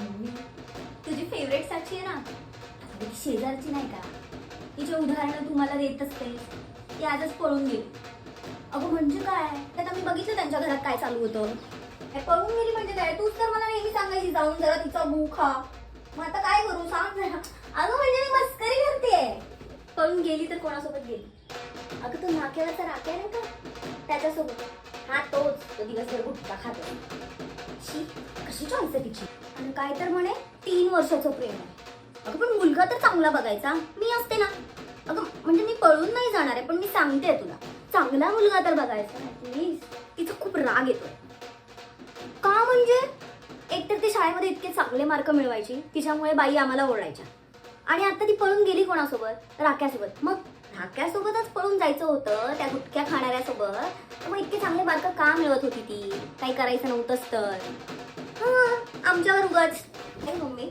Mummy, तुझी favourite साक्षी आहे ना, ती शेजारची नाही का, तिचे उदाहरणं तू मला देत असते, ती आजच पळून गेली. अगं म्हणजे काय, त्यात आम्ही बघितलं त्यांच्या घरात काय चालू होतं. काय पळून गेली म्हणजे काय, तूच तर मला नेहमी सांगायची जाऊन जरा तिचा गू खा. मग आता काय करू सांग जरा. अगं म्हणजे मी मस्करी करते. पळून गेली तर कोणासोबत गेली? अगं तो नाक्यावरचा राख्या नाही का, त्याच्यासोबत. हा तोच, तो दिवसभर गुटखा खातो. शी, कशी चॉईस आहे तिची. आणि काय तर म्हणे 3 वर्षाचं प्रेम आहे. अगं पण मुलगा तर चांगला बघायचा, मी असते ना. अगं म्हणजे मी पळून नाही जाणार आहे, पण मी सांगते तुला, चांगला मुलगा तर बघायचा प्लीज. तिचा खूप राग येतोय. का म्हणजे एकतर ती शाळेमध्ये इतके चांगले मार्क मिळवायची, तिच्यामुळे बाई आम्हाला ओरडायच्या. आणि आता ती पळून गेली कोणासोबत? राख्यासोबत. मग राख्यासोबतच पळून जायचं होतं, त्या गुटख्या खाणाऱ्यासोबत. मग इतके चांगले मार्क का मिळवत होती ती? काही करायचं नव्हतंच तर. हा, आमच्यावर उगाच. नाही मम्मी,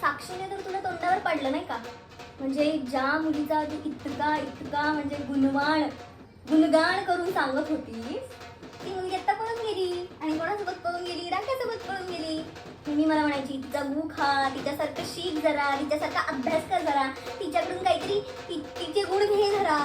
साक्षीने तर तुला तोंडावर पडलं नाही का? म्हणजे ज्या मुलीचा तू इतका म्हणजे गुणगान करून सांगत होतीस, ती मुलगी आता पळून गेली. आणि कोणासोबत पळून गेली? राख्यासोबत पळून गेली. मी मला म्हणायची तिचा गू खा, तिच्यासारखं शिक जरा, तिच्यासारखा अभ्यास कर जरा, तिच्याकडून काहीतरी तिचे गुण घे जरा.